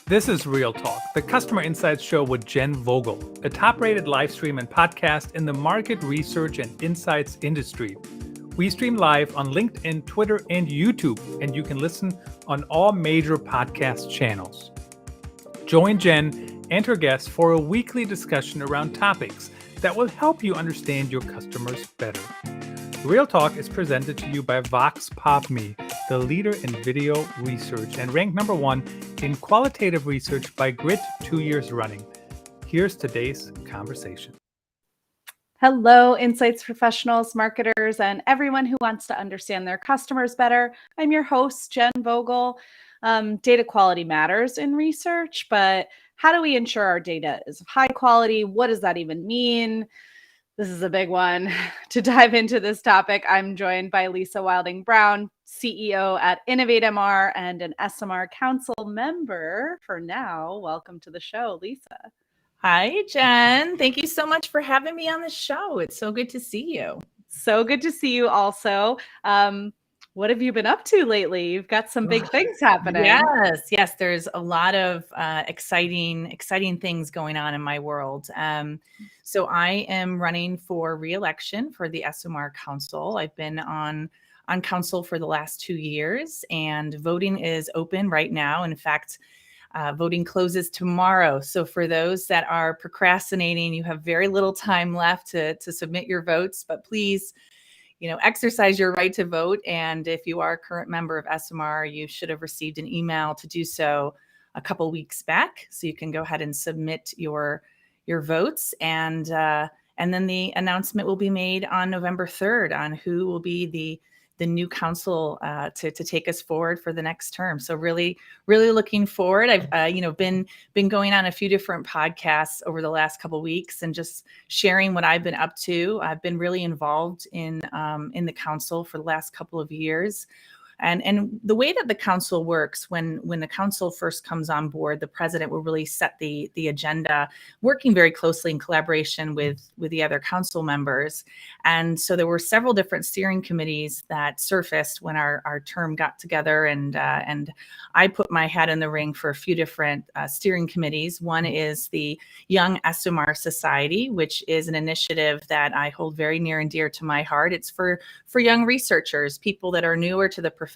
This is Real Talk, the Customer Insights Show with Jenn Vogel, a top-rated live stream and podcast in the market research and insights industry. We stream live on LinkedIn, Twitter, and YouTube, and you can listen on all major podcast channels. Join Jenn and her guests for a weekly discussion around topics that will help you understand your customers better. Real Talk is presented to you by VoxPopMe, the leader in video research and ranked number 1 in qualitative research by Grit 2 years running. Here's today's conversation. Hello, insights professionals, marketers, and everyone who wants to understand their customers better. I'm your host, Jenn Vogel. Data quality matters in research, but how do we ensure our data is of high quality? What does that even mean? This is a big one. To dive into this topic, I'm joined by Lisa Wilding-Brown, CEO at InnovateMR and an ESOMAR Council Member for now. Welcome to the show, Lisa. Hi, Jenn. Thank you so much for having me on the show. It's so good to see you. So good to see you also. What have you been up to lately? You've got some big things happening. Yes. There's a lot of exciting things going on in my world. So I am running for re-election for the ESOMAR Council. I've been on council for the last 2 years, and voting is open right now. In fact, voting closes tomorrow. So for those that are procrastinating, you have very little time left to submit your votes, but please, exercise your right to vote. And if you are a current member of ESOMAR, you should have received an email to do so a couple weeks back. So you can go ahead and submit your votes. And then the announcement will be made on November 3rd on who will be the new council to take us forward for the next term. So really looking forward. I've been going on a few different podcasts over the last couple of weeks and just sharing what I've been up to. I've been really involved in the council for the last couple of years. And the way that the council works, when the council first comes on board, the president will really set the agenda, working very closely in collaboration with the other council members. And so there were several different steering committees that surfaced when our term got together, and I put my hat in the ring for a few different steering committees. One is the Young ESOMAR Society, which is an initiative that I hold very near and dear to my heart. It's for young researchers, people that are newer to the profession,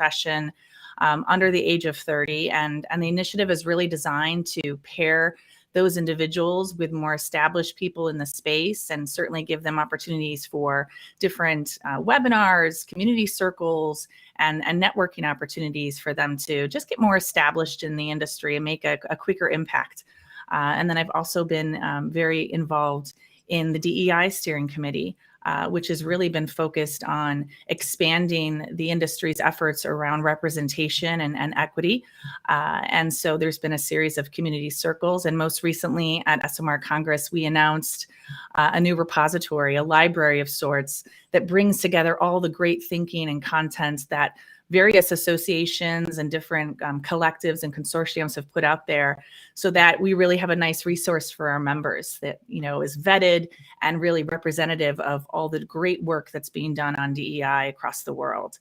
under the age of 30. And the initiative is really designed to pair those individuals with more established people in the space and certainly give them opportunities for different webinars, community circles, and networking opportunities for them to just get more established in the industry and make a quicker impact. And then I've also been very involved in the DEI steering committee, which has really been focused on expanding the industry's efforts around representation and equity. And so there's been a series of community circles. And most recently at ESOMAR Congress, we announced a new repository, a library of sorts that brings together all the great thinking and content that various associations and different collectives and consortiums have put out there, so that we really have a nice resource for our members that, is vetted and really representative of all the great work that's being done on DEI across the world.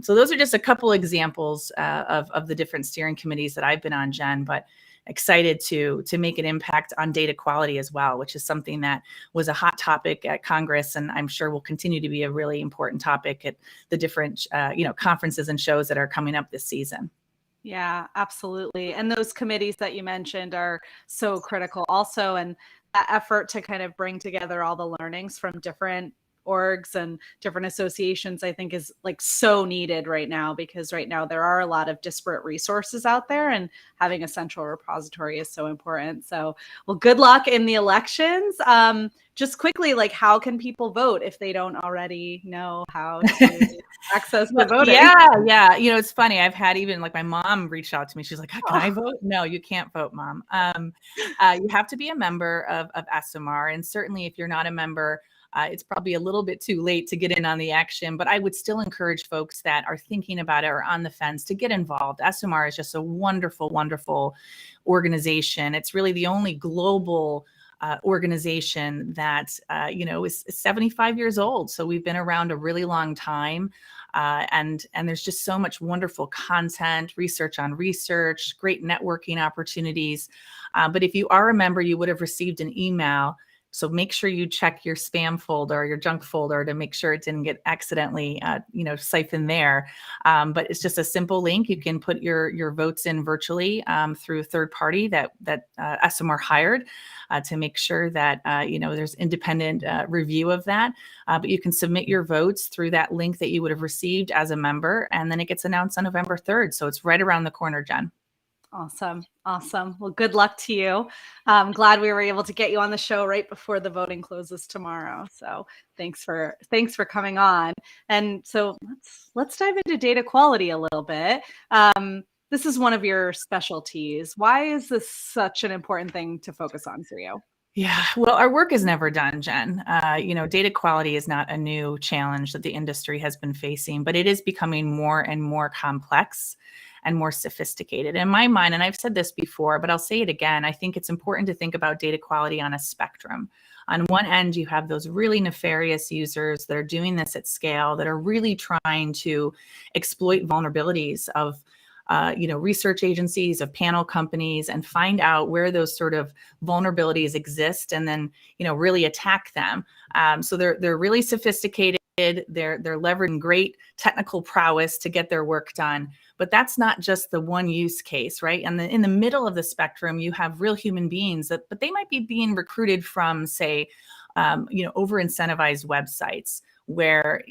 So those are just a couple examples of the different steering committees that I've been on, Jenn, but excited to make an impact on data quality as well, which is something that was a hot topic at Congress, and I'm sure will continue to be a really important topic at the different conferences and shows that are coming up this season. Yeah, absolutely. And those committees that you mentioned are so critical also, and that effort to kind of bring together all the learnings from different orgs and different associations, I think is like so needed right now, because right now there are a lot of disparate resources out there, and having a central repository is so important. So, well, good luck in the elections. Just quickly, like, how can people vote if they don't already know how to access the voting? Yeah. It's funny. I've had even like my mom reached out to me. She's like, can I vote? No, you can't vote, Mom. You have to be a member of ESOMAR. And certainly if you're not a member, it's probably a little bit too late to get in on the action, but I would still encourage folks that are thinking about it or on the fence to get involved. ESOMAR is just a wonderful, wonderful organization. It's really the only global organization that, is 75 years old. So we've been around a really long time. And there's just so much wonderful content, research on research, great networking opportunities. But if you are a member, you would have received an email. So make sure you check your spam folder or your junk folder to make sure it didn't get accidentally, siphoned there. But it's just a simple link. You can put your votes in virtually through a third party that ESOMAR hired to make sure that there's independent review of that. But you can submit your votes through that link that you would have received as a member, and then it gets announced on November 3rd. So it's right around the corner, Jen. Awesome. Well, good luck to you. I'm glad we were able to get you on the show right before the voting closes tomorrow. So thanks for coming on. And so let's dive into data quality a little bit. This is one of your specialties. Why is this such an important thing to focus on for you? Yeah, well, our work is never done, Jen. Data quality is not a new challenge that the industry has been facing, but it is becoming more and more complex and more sophisticated. In my mind, and I've said this before, but I'll say it again, I think it's important to think about data quality on a spectrum. On one end, you have those really nefarious users that are doing this at scale, that are really trying to exploit vulnerabilities of research agencies, of panel companies, and find out where those sort of vulnerabilities exist, and then really attack them. So they're really sophisticated. They're leveraging great technical prowess to get their work done. But that's not just the one use case, right? And in the middle of the spectrum, you have real human beings but they might be being recruited from, say, over incentivized websites where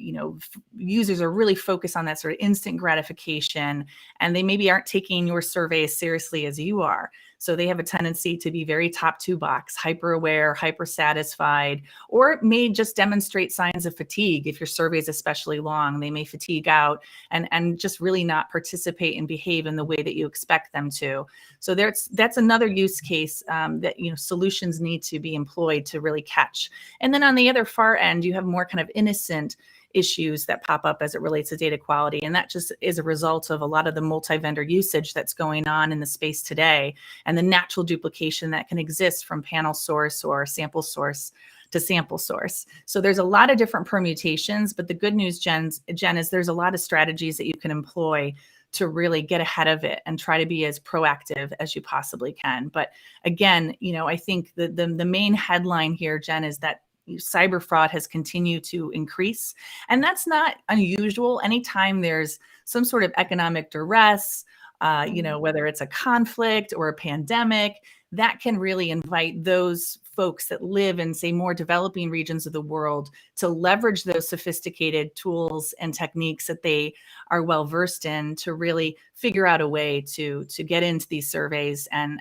users are really focused on that sort of instant gratification, and they maybe aren't taking your survey as seriously as you are. So they have a tendency to be very top two box, hyper aware, hyper satisfied, or it may just demonstrate signs of fatigue. If your survey is especially long, they may fatigue out and just really not participate and behave in the way that you expect them to. So that's another use case that solutions need to be employed to really catch. And then on the other far end, you have more kind of innocent issues that pop up as it relates to data quality. And that just is a result of a lot of the multi-vendor usage that's going on in the space today, and the natural duplication that can exist from panel source or sample source to sample source. So there's a lot of different permutations, but the good news, Jen, is there's a lot of strategies that you can employ to really get ahead of it and try to be as proactive as you possibly can. But again, I think the main headline here, Jen, is that cyber fraud has continued to increase. And that's not unusual. Anytime there's some sort of economic duress, whether it's a conflict or a pandemic, that can really invite those folks that live in, say, more developing regions of the world to leverage those sophisticated tools and techniques that they are well versed in to really figure out a way to get into these surveys and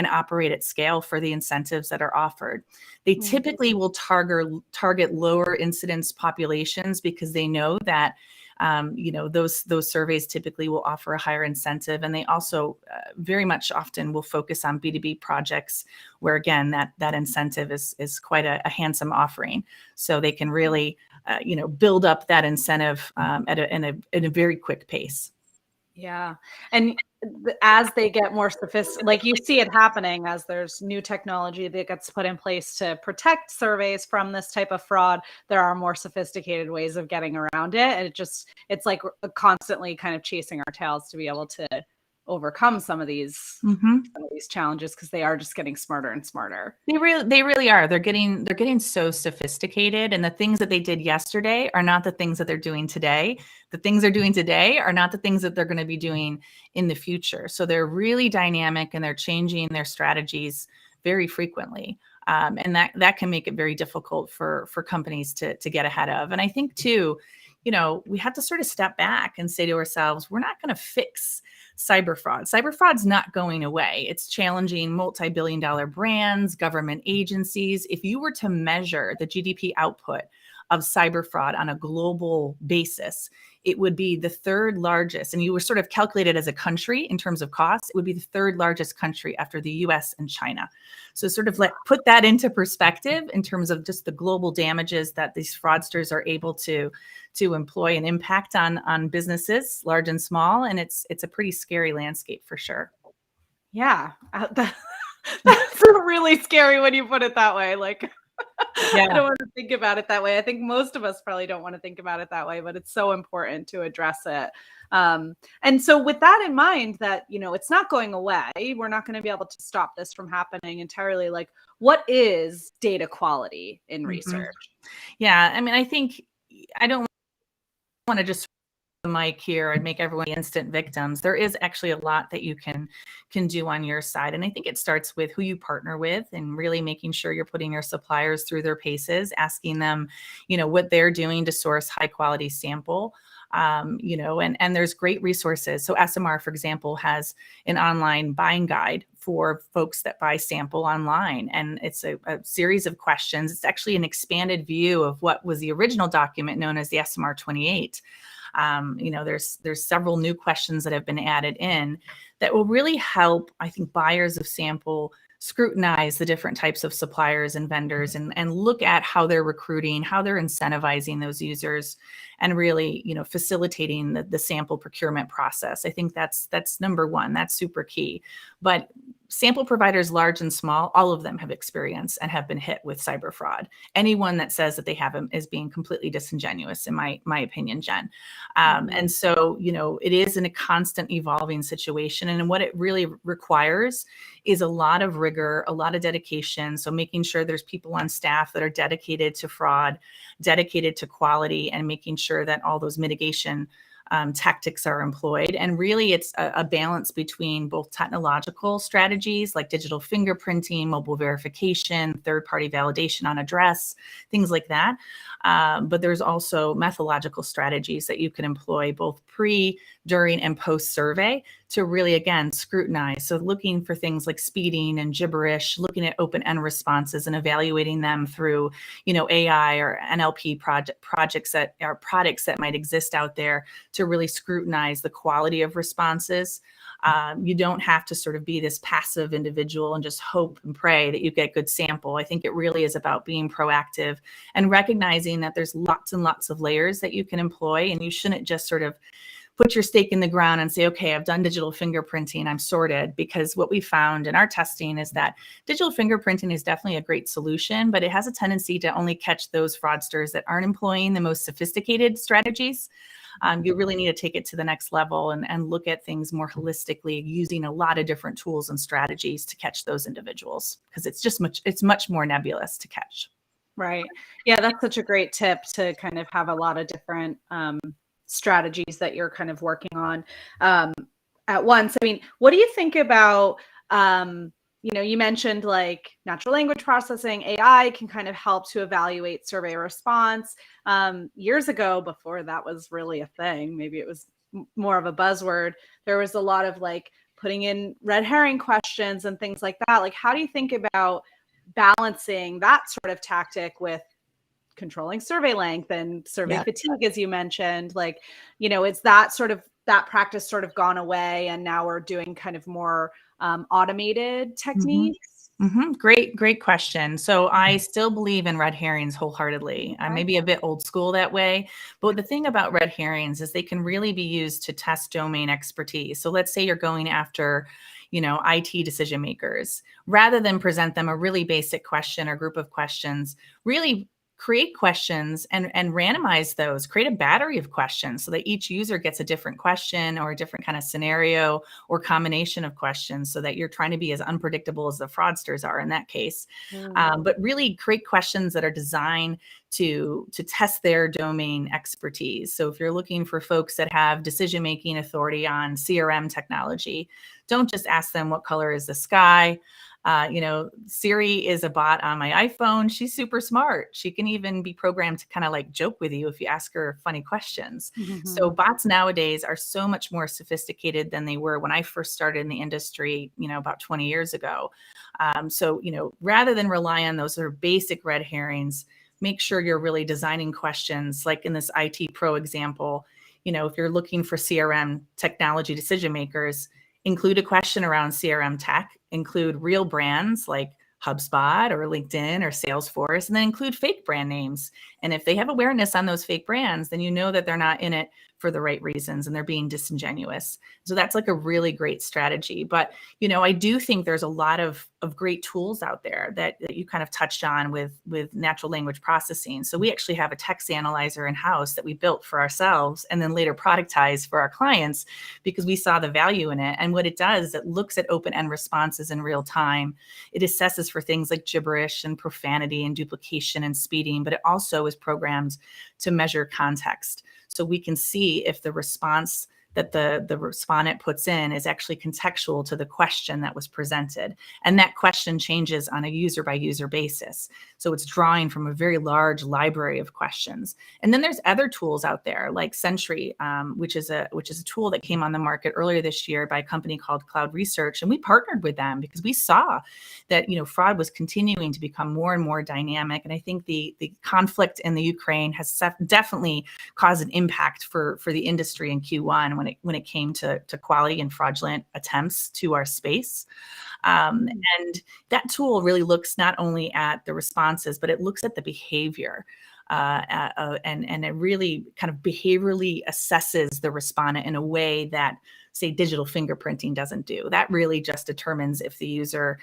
operate at scale for the incentives that are offered. They typically will target lower incidence populations because they know that those surveys typically will offer a higher incentive. And they also very much often will focus on B2B projects where, again, that incentive is quite a handsome offering. So they can really, build up that incentive in a very quick pace. Yeah. And as they get more sophisticated, like you see it happening as there's new technology that gets put in place to protect surveys from this type of fraud, there are more sophisticated ways of getting around it. And it's like constantly kind of chasing our tails to be able to overcome some of these challenges, because they are just getting smarter and smarter. They really are. They're getting so sophisticated, and the things that they did yesterday are not the things that they're doing today. The things they're doing today are not the things that they're going to be doing in the future. So they're really dynamic, and they're changing their strategies very frequently. And that can make it very difficult for companies to get ahead of. And I think too, we have to sort of step back and say to ourselves, we're not going to fix cyber fraud. Cyber fraud's not going away. It's challenging multi-billion-dollar brands, government agencies. If you were to measure the GDP output of cyber fraud on a global basis, it would be the third largest. And you were sort of calculated as a country in terms of costs, it would be the third largest country after the US and China. So sort of put that into perspective in terms of just the global damages that these fraudsters are able to employ and impact on businesses, large and small. And it's a pretty scary landscape for sure. Yeah. That's really scary when you put it that way. Like, Yeah. I don't want to think about it that way. I think most of us probably don't want to think about it that way, but it's so important to address it. And so with that in mind, that, it's not going away, we're not going to be able to stop this from happening entirely. Like, what is data quality in research? Yeah. I mean, I think I don't want to just the mic here and make everyone instant victims. There is actually a lot that you can do on your side. And I think it starts with who you partner with and really making sure you're putting your suppliers through their paces, asking them, what they're doing to source high quality sample. And there's great resources. So ESOMAR, for example, has an online buying guide for folks that buy sample online. And it's a series of questions. It's actually an expanded view of what was the original document known as the ESOMAR 28. There's several new questions that have been added in that will really help, I think, buyers of sample scrutinize the different types of suppliers and vendors and look at how they're recruiting, how they're incentivizing those users, and really, facilitating the sample procurement process. I think that's number one. That's super key. But sample providers, large and small, all of them have experienced and have been hit with cyber fraud. Anyone that says that they haven't is being completely disingenuous, in my opinion, Jen. And so, it is in a constant evolving situation. And what it really requires is a lot of rigor, a lot of dedication. So making sure there's people on staff that are dedicated to fraud, dedicated to quality, and making sure that all those mitigation tactics are employed. And really, it's a balance between both technological strategies like digital fingerprinting, mobile verification, third-party validation on address, things like that. But there's also methodological strategies that you can employ both pre, during, and post-survey to really, again, scrutinize. So looking for things like speeding and gibberish, looking at open-end responses and evaluating them through, AI or NLP projects that are products that might exist out there to really scrutinize the quality of responses. You don't have to sort of be this passive individual and just hope and pray that you get good sample. I think it really is about being proactive and recognizing that there's lots and lots of layers that you can employ, and you shouldn't just sort of put your stake in the ground and say, okay, I've done digital fingerprinting, I'm sorted. Because what we found in our testing is that digital fingerprinting is definitely a great solution, but it has a tendency to only catch those fraudsters that aren't employing the most sophisticated strategies. You really need to take it to the next level and look at things more holistically, using a lot of different tools and strategies to catch those individuals, because it's much more nebulous to catch. Right. Yeah, that's such a great tip, to kind of have a lot of different strategies that you're kind of working on at once. I mean, what do you think about, you mentioned like natural language processing, AI can kind of help to evaluate survey response. Years ago, before that was really a thing, maybe it was more of a buzzword, there was a lot of like putting in red herring questions and things like that. Like, how do you think about balancing that sort of tactic with controlling survey length and survey fatigue, as you mentioned? Like, is that practice sort of gone away, and now we're doing kind of more automated techniques? Great question. So I still believe in red herrings wholeheartedly. I may be a bit old school that way, but the thing about red herrings is they can really be used to test domain expertise. So let's say you're going after, IT decision makers. Rather than present them a really basic question or group of questions, really create questions and randomize those, create a battery of questions so that each user gets a different question or a different kind of scenario or combination of questions, so that you're trying to be as unpredictable as the fraudsters are in that case. But really create questions that are designed to test their domain expertise. So if you're looking for folks that have decision-making authority on CRM technology, don't just ask them what color is the sky. Siri is a bot on my iPhone. She's super smart. She can even be programmed to kind of like joke with you if you ask her funny questions. So bots nowadays are so much more sophisticated than they were when I first started in the industry, about 20 years ago. So rather than rely on those sort of basic red herrings, make sure you're really designing questions like in this IT Pro example. If you're looking for CRM technology decision makers, include a question around CRM tech, include real brands like HubSpot or LinkedIn or Salesforce, and then include fake brand names. And if they have awareness on those fake brands, then you know that they're not in it for the right reasons and they're being disingenuous. So that's like a really great strategy. But, I do think there's a lot of great tools out there that you kind of touched on with natural language processing. So we actually have a text analyzer in-house that we built for ourselves and then later productized for our clients because we saw the value in it. And what it does, it looks at open-end responses in real time. It assesses for things like gibberish and profanity and duplication and speeding, but it also is programmed to measure context. So we can see if the response that the respondent puts in is actually contextual to the question that was presented. And that question changes on a user by user basis. So it's drawing from a very large library of questions. And then there's other tools out there like Sentry, which is a tool that came on the market earlier this year by a company called Cloud Research. And we partnered with them because we saw that, fraud was continuing to become more and more dynamic. And I think the conflict in the Ukraine has definitely caused an impact for the industry in Q1 when it came to quality and fraudulent attempts to our space. And that tool really looks not only at the responses, but it looks at the behavior. And it really kind of behaviorally assesses the respondent in a way that, say, digital fingerprinting doesn't do. That really just determines if the user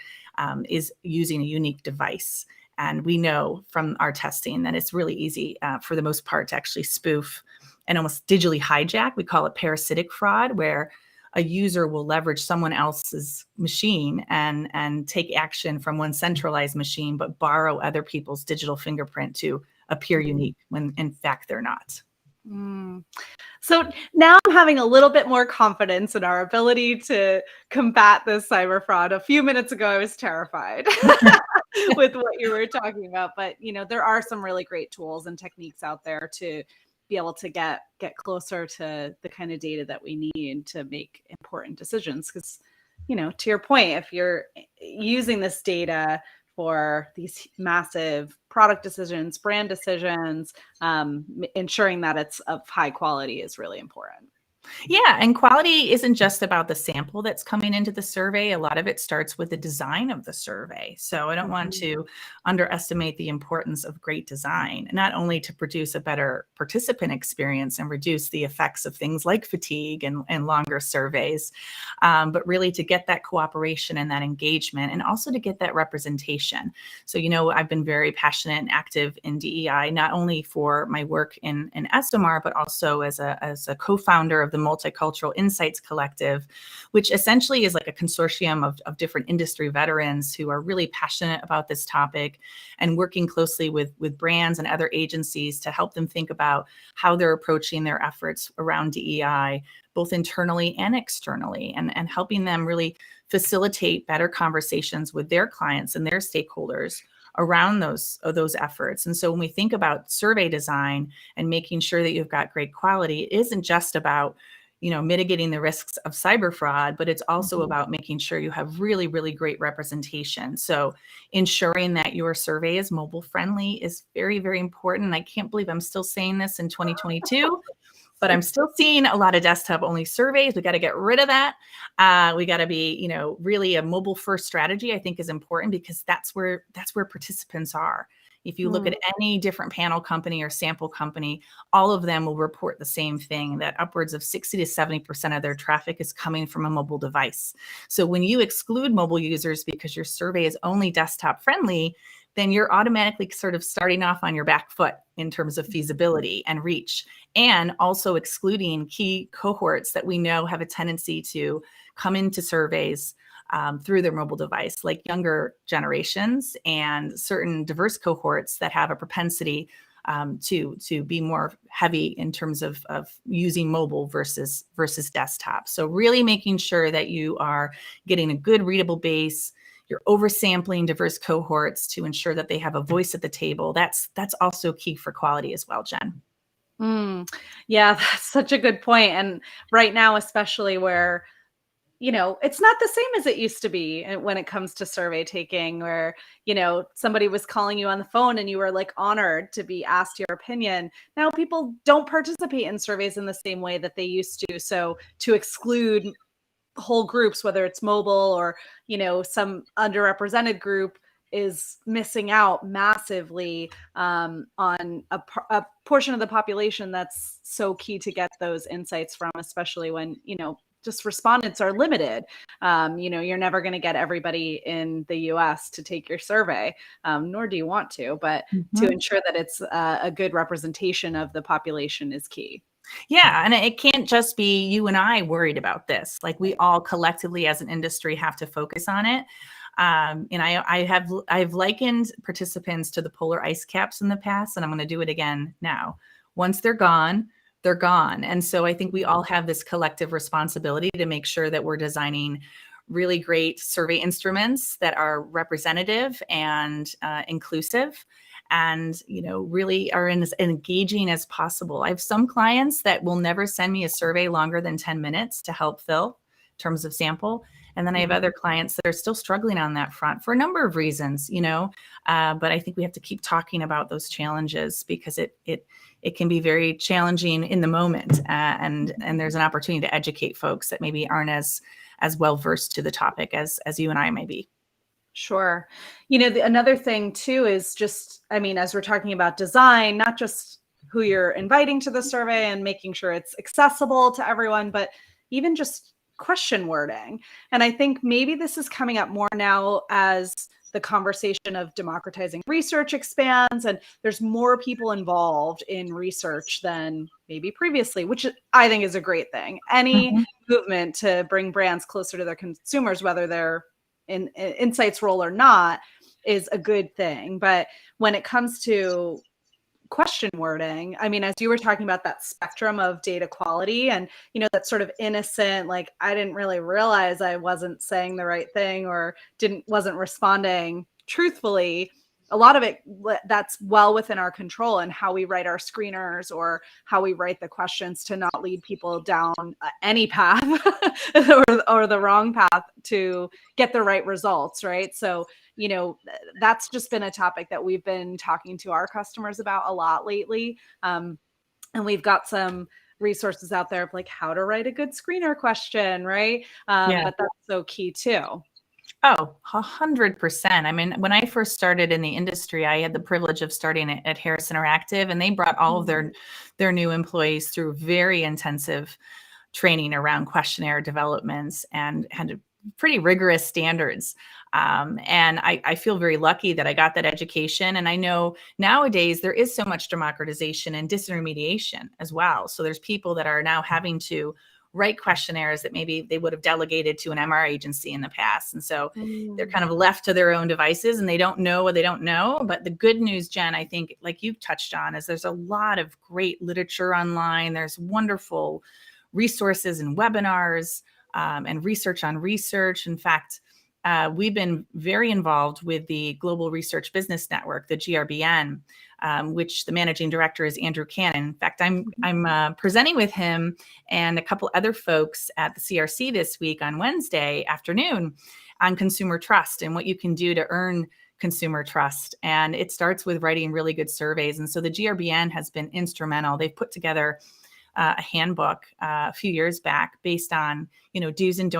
is using a unique device. And we know from our testing that it's really easy for the most part to actually spoof and almost digitally hijack. We call it parasitic fraud, where a user will leverage someone else's machine and take action from one centralized machine, but borrow other people's digital fingerprint to appear unique when in fact they're not. So now I'm having a little bit more confidence in our ability to combat this cyber fraud. A few minutes ago, I was terrified with what you were talking about, but there are some really great tools and techniques out there to be able to get closer to the kind of data that we need to make important decisions. Because, to your point, if you're using this data for these massive product decisions, brand decisions, ensuring that it's of high quality is really important. Yeah, and quality isn't just about the sample that's coming into the survey. A lot of it starts with the design of the survey. So I don't want to underestimate the importance of great design, not only to produce a better participant experience and reduce the effects of things like fatigue and longer surveys, but really to get that cooperation and that engagement, and also to get that representation. So, I've been very passionate and active in DEI, not only for my work in ESOMAR, but also as a co-founder of the Multicultural Insights Collective, which essentially is like a consortium of different industry veterans who are really passionate about this topic and working closely with brands and other agencies to help them think about how they're approaching their efforts around DEI, both internally and externally, and helping them really facilitate better conversations with their clients and their stakeholders around those efforts. And so when we think about survey design and making sure that you've got great quality, it isn't just about mitigating the risks of cyber fraud, but it's also about making sure you have really, really great representation. So ensuring that your survey is mobile friendly is very, very important. I can't believe I'm still saying this in 2022. But I'm still seeing a lot of desktop only surveys. We got to get rid of that. We got to be, really a mobile first strategy, I think, is important because that's where participants are. If you look at any different panel company or sample company, all of them will report the same thing, that upwards of 60 to 70% of their traffic is coming from a mobile device. So when you exclude mobile users because your survey is only desktop friendly, then you're automatically sort of starting off on your back foot in terms of feasibility and reach, and also excluding key cohorts that we know have a tendency to come into surveys through their mobile device, like younger generations and certain diverse cohorts that have a propensity to be more heavy in terms of using mobile versus desktop. So really making sure that you are getting a good readable base. You're oversampling diverse cohorts to ensure that they have a voice at the table. That's also key for quality as well, Jen. Yeah, that's such a good point. And right now, especially where, it's not the same as it used to be when it comes to survey taking, where, somebody was calling you on the phone and you were like honored to be asked your opinion. Now people don't participate in surveys in the same way that they used to. So to exclude whole groups, whether it's mobile or, some underrepresented group, is missing out massively on a portion of the population that's so key to get those insights from, especially when, just respondents are limited. You're never going to get everybody in the US to take your survey, nor do you want to, but to ensure that it's a good representation of the population is key. Yeah. And it can't just be you and I worried about this. Like, we all collectively as an industry have to focus on it. And I've likened participants to the polar ice caps in the past, and I'm going to do it again now. Once they're gone, they're gone. And so I think we all have this collective responsibility to make sure that we're designing really great survey instruments that are representative and inclusive, and really are as engaging as possible. I have some clients that will never send me a survey longer than 10 minutes to help fill in terms of sample. And then I have other clients that are still struggling on that front for a number of reasons, but I think we have to keep talking about those challenges, because it can be very challenging in the moment. And there's an opportunity to educate folks that maybe aren't as well versed to the topic as you and I may be. Sure. Another thing too is just, as we're talking about design, not just who you're inviting to the survey and making sure it's accessible to everyone, but even just question wording. And I think maybe this is coming up more now as the conversation of democratizing research expands, and there's more people involved in research than maybe previously, which I think is a great thing. Any movement to bring brands closer to their consumers, whether they're in insights role or not, is a good thing. But when it comes to question wording, as you were talking about that spectrum of data quality and, that sort of innocent, like, I didn't really realize I wasn't saying the right thing or wasn't responding truthfully. A lot of it, that's well within our control, and how we write our screeners or how we write the questions to not lead people down any path or the wrong path to get the right results, right? So, that's just been a topic that we've been talking to our customers about a lot lately. And we've got some resources out there of like how to write a good screener question, right? But that's so key too. Oh, 100%. When I first started in the industry, I had the privilege of starting at Harris Interactive, and they brought all of their new employees through very intensive training around questionnaire developments and had pretty rigorous standards. And I feel very lucky that I got that education. And I know nowadays there is so much democratization and disintermediation as well. So there's people that are now having to write questionnaires that maybe they would have delegated to an MR agency in the past. And so they're kind of left to their own devices, and they don't know what they don't know. But the good news, Jen, I think, like you've touched on, is there's a lot of great literature online. There's wonderful resources and webinars and research on research. In fact, we've been very involved with the Global Research Business Network, the GRBN, which the managing director is Andrew Cannon. In fact, I'm presenting with him and a couple other folks at the CRC this week on Wednesday afternoon on consumer trust and what you can do to earn consumer trust. And it starts with writing really good surveys. And so the GRBN has been instrumental. They've put together a handbook a few years back based on, do's and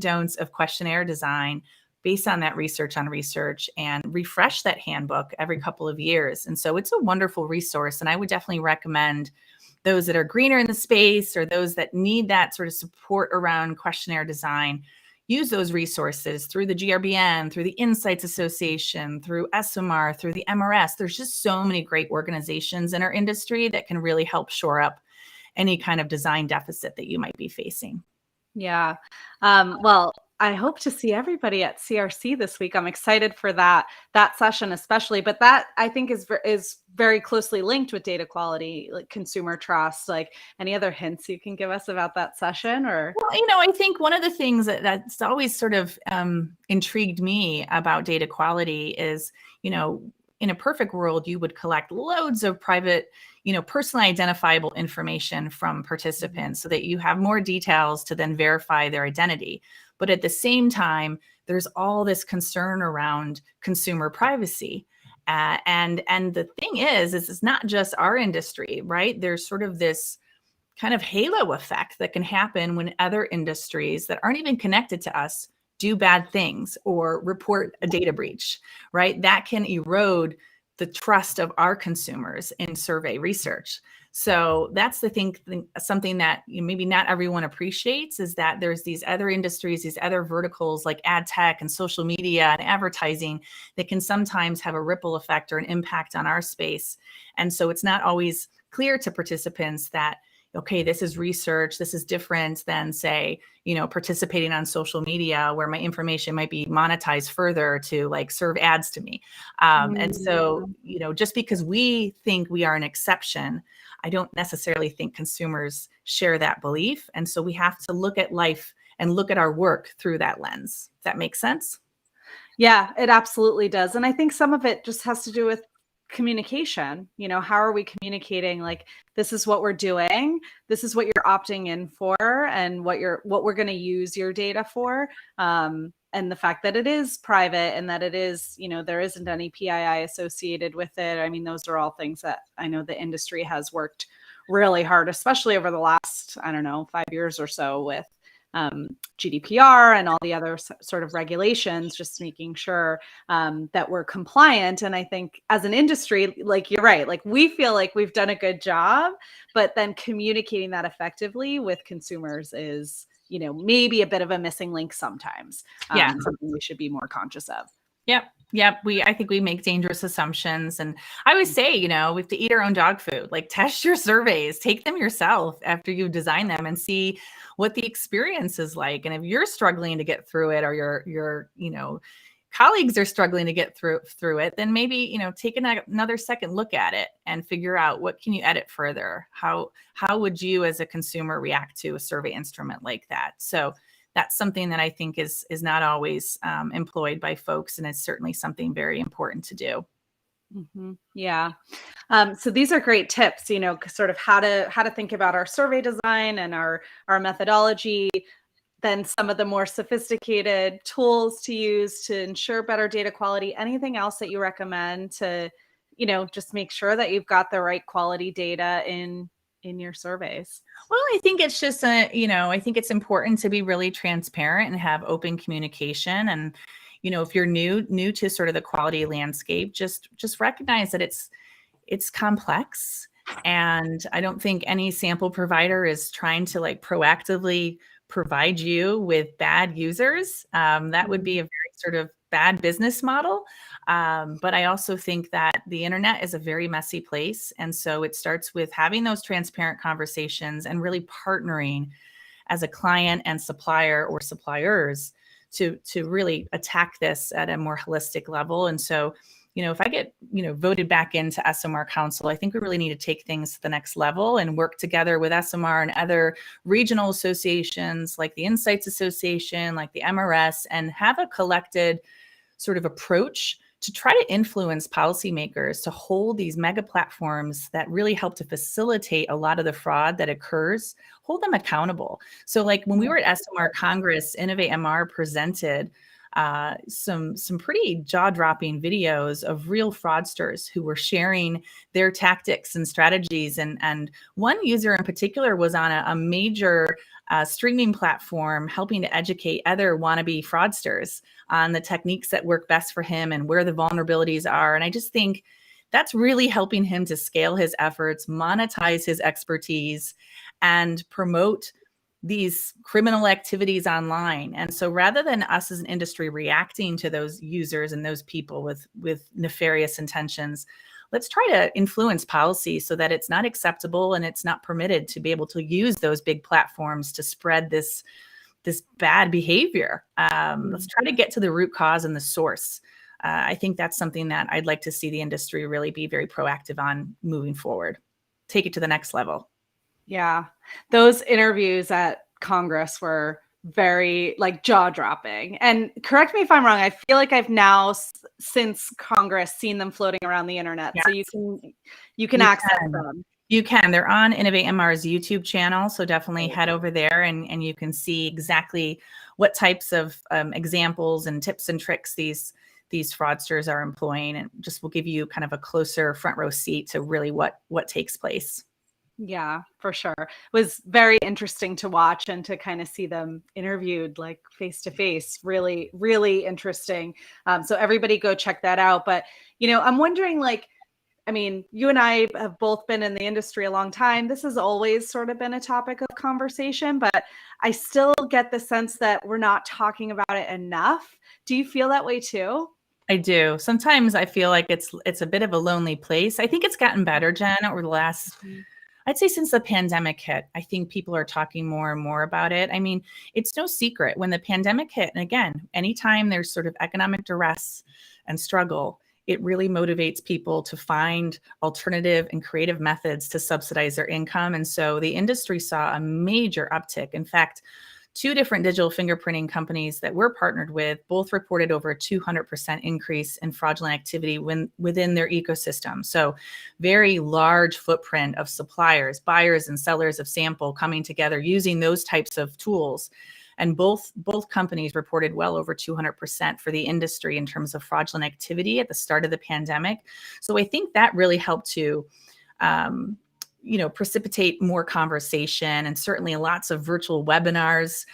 don'ts of questionnaire design, based on that research on research, and refresh that handbook every couple of years. And so it's a wonderful resource. And I would definitely recommend those that are greener in the space or those that need that sort of support around questionnaire design, use those resources through the GRBN, through the Insights Association, through ESOMAR, through the MRS. There's just so many great organizations in our industry that can really help shore up any kind of design deficit that you might be facing. Yeah. Well, I hope to see everybody at CRC this week. I'm excited for that session especially, but that I think is very closely linked with data quality, like consumer trust. Like, any other hints you can give us about that session? Or, well, I think one of the things that's always sort of intrigued me about data quality is, in a perfect world, you would collect loads of private, personally identifiable information from participants so that you have more details to then verify their identity. But at the same time, there's all this concern around consumer privacy. And the thing is it's not just our industry, right? There's sort of this kind of halo effect that can happen when other industries that aren't even connected to us do bad things or report a data breach, right? That can erode the trust of our consumers in survey research. So that's the thing, something that maybe not everyone appreciates, is that there's these other industries, these other verticals like ad tech and social media and advertising that can sometimes have a ripple effect or an impact on our space. And so it's not always clear to participants that, okay, this is research, this is different than, say, participating on social media where my information might be monetized further to like serve ads to me. And so, just because we think we are an exception, I don't necessarily think consumers share that belief. And so we have to look at life and look at our work through that lens. Does that make sense? Yeah, it absolutely does. And I think some of it just has to do with communication. How are we communicating? Like, this is what we're doing. This is what you're opting in for, and what we're going to use your data for. And the fact that it is private and that it is, there isn't any PII associated with it. I mean, those are all things that I know the industry has worked really hard, especially over the last, 5 years or so, with GDPR and all the other sort of regulations, just making sure that we're compliant. And I think as an industry, like, you're right, like, we feel like we've done a good job, but then communicating that effectively with consumers is, maybe a bit of a missing link sometimes. Something we should be more conscious of. Yep. I think we make dangerous assumptions. And I always say, we have to eat our own dog food. Like, test your surveys, take them yourself after you design them and see what the experience is like. And if you're struggling to get through it, or your colleagues are struggling to get through it, then maybe, take another second look at it and figure out, what can you edit further? How would you as a consumer react to a survey instrument like that? So that's something that I think is not always employed by folks, and it's certainly something very important to do. Mm-hmm. Yeah. So these are great tips, sort of how to think about our survey design and our methodology. Then some of the more sophisticated tools to use to ensure better data quality. Anything else that you recommend to, just make sure that you've got the right quality data in your surveys? Well, I think it's just I think it's important to be really transparent and have open communication. And, if you're new to sort of the quality landscape, just recognize that it's complex. And I don't think any sample provider is trying to like proactively provide you with bad users. That would be a very sort of bad business model. But I also think that the internet is a very messy place. And so it starts with having those transparent conversations and really partnering as a client and supplier or suppliers to really attack this at a more holistic level. And so, if I get, voted back into ESOMAR Council, I think we really need to take things to the next level and work together with ESOMAR and other regional associations like the Insights Association, like the MRS, and have a collected sort of approach to try to influence policymakers to hold these mega platforms that really help to facilitate a lot of the fraud that occurs, hold them accountable. So like when we were at ESOMAR Congress, InnovateMR presented some pretty jaw-dropping videos of real fraudsters who were sharing their tactics and strategies. And one user in particular was on a major streaming platform helping to educate other wannabe fraudsters on the techniques that work best for him and where the vulnerabilities are. And I just think that's really helping him to scale his efforts, monetize his expertise, and promote these criminal activities online. And so rather than us as an industry reacting to those users and those people with nefarious intentions, let's try to influence policy so that it's not acceptable and it's not permitted to be able to use those big platforms to spread this bad behavior. Let's try to get to the root cause and the source. I think that's something that I'd like to see the industry really be very proactive on moving forward. Take it to the next level. Yeah. Those interviews at Congress were very like jaw-dropping. And correct me if I'm wrong, I feel like I've now since Congress seen them floating around the internet. Yes. So you can access them. You can. They're on InnovateMR's YouTube channel. So definitely head over there and you can see exactly what types of examples and tips and tricks these fraudsters are employing, and just will give you kind of a closer front row seat to really what takes place. Yeah, for sure. It was very interesting to watch and to kind of see them interviewed like face to face. Really, really interesting. So everybody go check that out. But, I'm wondering like, I mean, you and I have both been in the industry a long time. This has always sort of been a topic of conversation, but I still get the sense that we're not talking about it enough. Do you feel that way too? I do. Sometimes I feel like it's a bit of a lonely place. I think it's gotten better, Jen, over the last, I'd say since the pandemic hit. I think people are talking more and more about it. I mean, it's no secret when the pandemic hit, and again, anytime there's sort of economic duress and struggle, it really motivates people to find alternative and creative methods to subsidize their income. And so the industry saw a major uptick. In fact, two different digital fingerprinting companies that we're partnered with both reported over a 200% increase in fraudulent activity within their ecosystem. So very large footprint of suppliers, buyers, and sellers of sample coming together using those types of tools. And both companies reported well over 200% for the industry in terms of fraudulent activity at the start of the pandemic. So I think that really helped to precipitate more conversation, and certainly lots of virtual webinars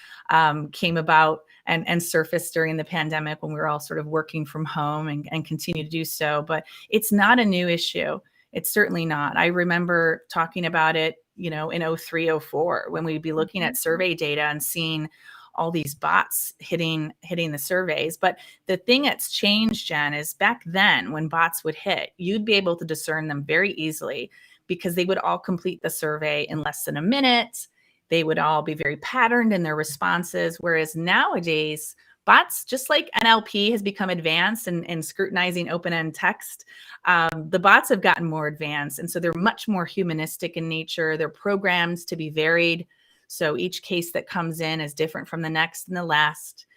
came about and surfaced during the pandemic when we were all sort of working from home and continue to do so. But it's not a new issue. It's certainly not. I remember talking about it, in 03, 04, when we'd be looking at survey data and seeing all these bots hitting the surveys. But the thing that's changed, Jen, is back then when bots would hit, you'd be able to discern them very easily because they would all complete the survey in less than a minute. They would all be very patterned in their responses. Whereas nowadays, bots, just like NLP has become advanced in scrutinizing open-end text, the bots have gotten more advanced. And so they're much more humanistic in nature. They're programmed to be varied. So each case that comes in is different from the next and the last.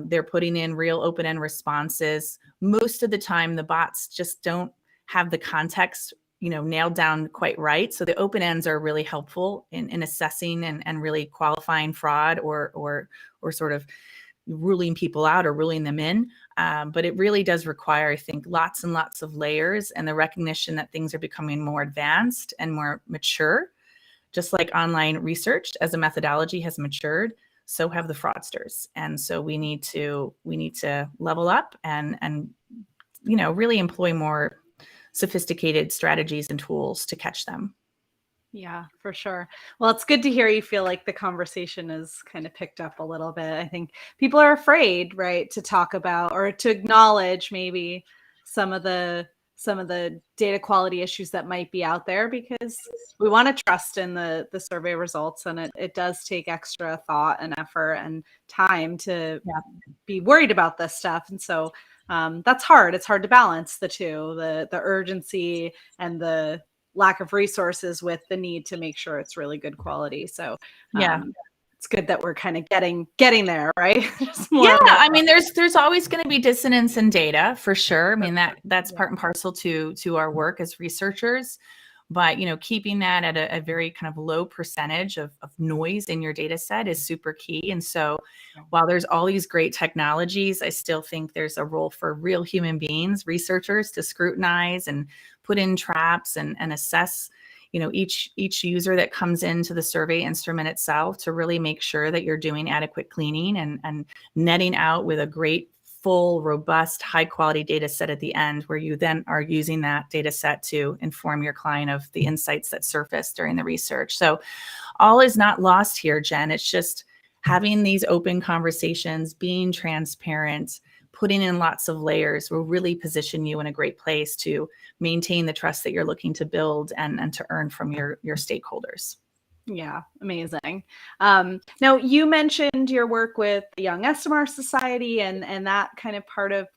They're putting in real open-end responses. Most of the time, the bots just don't have the context nailed down quite right. So the open ends are really helpful in assessing and really qualifying fraud or sort of ruling people out or ruling them in. But it really does require, I think, lots and lots of layers and the recognition that things are becoming more advanced and more mature. Just like online research as a methodology has matured, so have the fraudsters. And so we need to level up and really employ more sophisticated strategies and tools to catch them. Yeah, for sure. Well, it's good to hear you feel like the conversation is kind of picked up a little bit. I think people are afraid, right, to talk about or to acknowledge maybe some of the data quality issues that might be out there because we want to trust in the survey results, and it does take extra thought and effort and time to be worried about this stuff. And so that's hard. It's hard to balance the two, the urgency and the lack of resources with the need to make sure it's really good quality. So it's good that we're kind of getting there, right? I mean, there's always going to be dissonance in data for sure. I mean, that's part and parcel to our work as researchers. But keeping that at a very kind of low percentage of noise in your data set is super key. And so while there's all these great technologies, I still think there's a role for real human beings, researchers, to scrutinize and put in traps and assess each user that comes into the survey instrument itself to really make sure that you're doing adequate cleaning and netting out with a great, full, robust, high quality data set at the end, where you then are using that data set to inform your client of the insights that surfaced during the research. So all is not lost here, Jen. It's just having these open conversations, being transparent, putting in lots of layers will really position you in a great place to maintain the trust that you're looking to build and to earn from your stakeholders. Yeah, amazing. Now, you mentioned your work with the Young ESOMAR Society and that kind of part of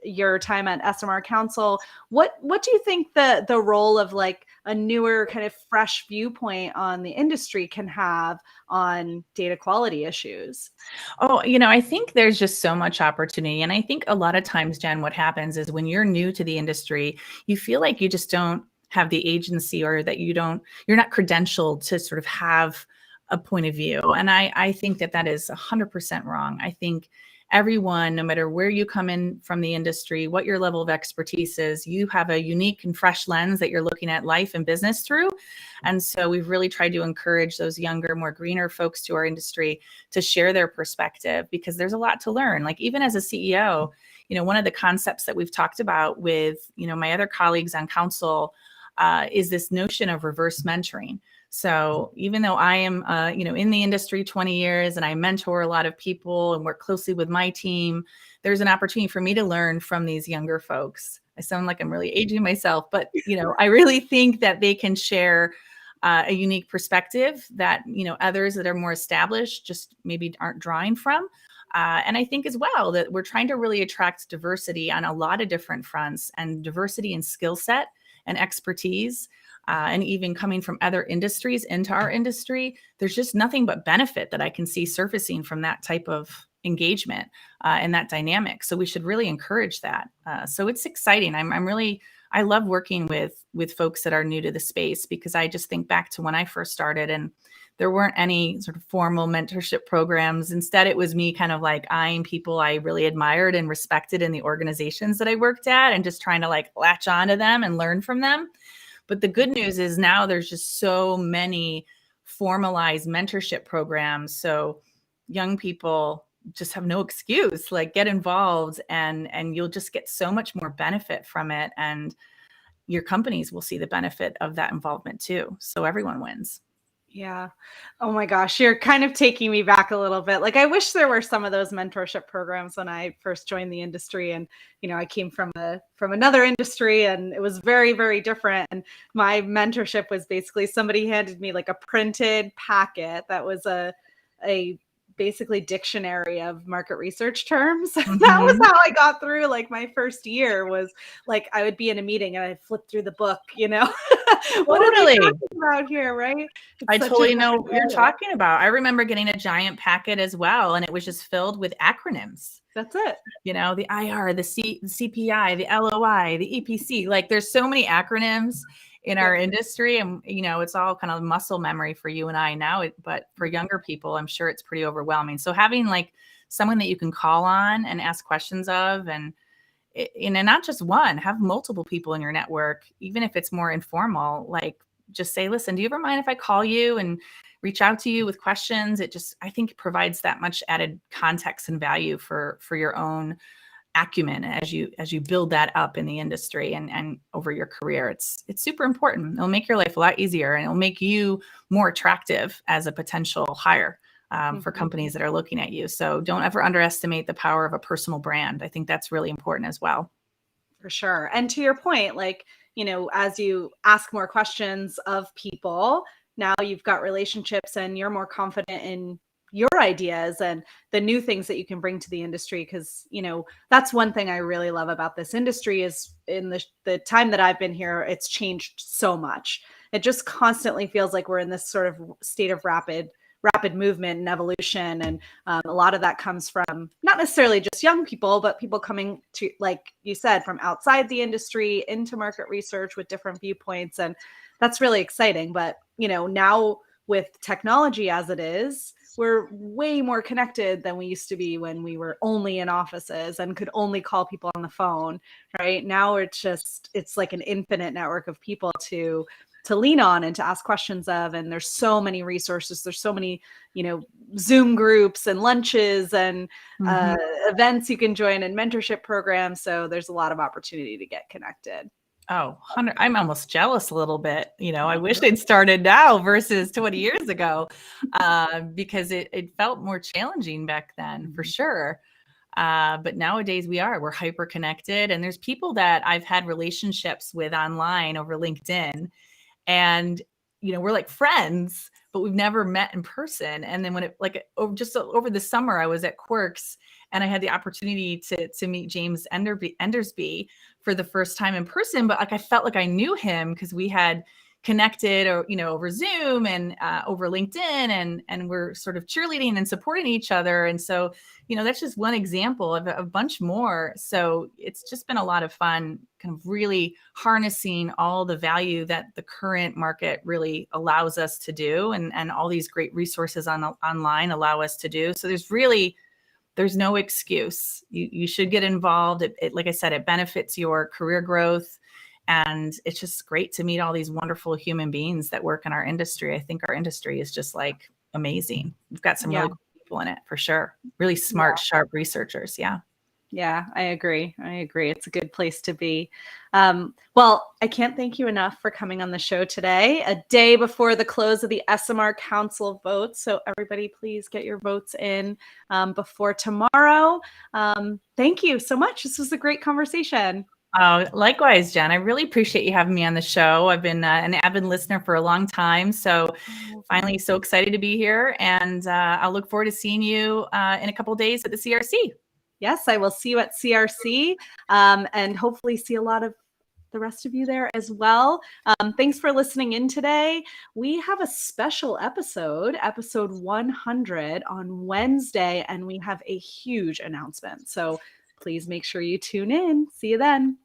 your time at ESOMAR Council. What do you think the role of like a newer kind of fresh viewpoint on the industry can have on data quality issues? Oh, I think there's just so much opportunity. And I think a lot of times, Jen, what happens is when you're new to the industry, you feel like you just don't have the agency, or that you're not credentialed to sort of have a point of view. And I think that is 100% wrong. I think everyone, no matter where you come in from the industry, what your level of expertise is, you have a unique and fresh lens that you're looking at life and business through. And so we've really tried to encourage those younger, more greener folks to our industry to share their perspective, because there's a lot to learn. Like, even as a CEO, one of the concepts that we've talked about with, my other colleagues on council is this notion of reverse mentoring. So even though I am, in the industry 20 years and I mentor a lot of people and work closely with my team, there's an opportunity for me to learn from these younger folks. I sound like I'm really aging myself, but, I really think that they can share a unique perspective that, others that are more established just maybe aren't drawing from. And I think as well that we're trying to really attract diversity on a lot of different fronts, and diversity in skill set and expertise. And even coming from other industries into our industry, there's just nothing but benefit that I can see surfacing from that type of engagement and that dynamic. So we should really encourage that. So it's exciting. I love working with folks that are new to the space, because I just think back to when I first started and there weren't any sort of formal mentorship programs. Instead, it was me kind of like eyeing people I really admired and respected in the organizations that I worked at and just trying to like latch onto them and learn from them. But the good news is now there's just so many formalized mentorship programs. So young people just have no excuse, like get involved and you'll just get so much more benefit from it. And your companies will see the benefit of that involvement too. So everyone wins. Yeah. Oh my gosh. You're kind of taking me back a little bit. Like, I wish there were some of those mentorship programs when I first joined the industry. And, I came from another industry, and it was very, very different. And my mentorship was basically somebody handed me like a printed packet that was a basically dictionary of market research terms. Mm-hmm. That was how I got through like my first year. Was like, I would be in a meeting and I'd flip through the book, what are they talking about here, right? I totally know what you're talking about. I remember getting a giant packet as well, and it was just filled with acronyms. That's it. The IR, the CPI, the LOI, the EPC. Like, there's so many acronyms in our industry, and it's all kind of muscle memory for you and I now. But for younger people, I'm sure it's pretty overwhelming. So having like someone that you can call on and ask questions of, and not just one, have multiple people in your network, even if it's more informal, like just say, listen, do you ever mind if I call you and reach out to you with questions? I think it provides that much added context and value for your own acumen as you build that up in the industry and over your career. It's super important. It'll make your life a lot easier, and it'll make you more attractive as a potential hire for companies that are looking at you. So don't ever underestimate the power of a personal brand. I think that's really important as well. For sure. And to your point, like, as you ask more questions of people, now you've got relationships and you're more confident in your ideas and the new things that you can bring to the industry. Because, that's one thing I really love about this industry is in the time that I've been here, it's changed so much. It just constantly feels like we're in this sort of state of rapid movement and evolution. And a lot of that comes from not necessarily just young people, but people coming to, like you said, from outside the industry into market research with different viewpoints. And that's really exciting. But, now with technology as it is, we're way more connected than we used to be when we were only in offices and could only call people on the phone, right? Now it's like an infinite network of people to lean on and to ask questions of. And there's so many resources. There's so many, Zoom groups and lunches and events you can join and mentorship programs. So there's a lot of opportunity to get connected. Oh, 100. I'm almost jealous a little bit. I wish they'd started now versus 20 years ago, because it felt more challenging back then for sure. But nowadays we're hyper connected, and there's people that I've had relationships with online over LinkedIn, and we're like friends, but we've never met in person. And then when over the summer, I was at Quirks and I had the opportunity to meet James Endersby for the first time in person. But like, I felt like I knew him because we had connected or, over Zoom and over LinkedIn, and we're sort of cheerleading and supporting each other. And so, that's just one example of a bunch more. So it's just been a lot of fun, kind of really harnessing all the value that the current market really allows us to do. And all these great resources online allow us to do. So there's there's no excuse. You should get involved. Like I said, it benefits your career growth. And it's just great to meet all these wonderful human beings that work in our industry. I think our industry is just like amazing. We've got some really cool people in it for sure. Really smart, sharp researchers. Yeah. Yeah, I agree. It's a good place to be. Well, I can't thank you enough for coming on the show today, a day before the close of the ESOMAR Council votes. So everybody, please get your votes in before tomorrow. Thank you so much. This was a great conversation. Likewise, Jen. I really appreciate you having me on the show. I've been an avid listener for a long time. So finally, so excited to be here. And I'll look forward to seeing you in a couple of days at the CRC. Yes, I will see you at CRC and hopefully see a lot of the rest of you there as well. Thanks for listening in today. We have a special episode 100 on Wednesday, and we have a huge announcement. So please make sure you tune in. See you then.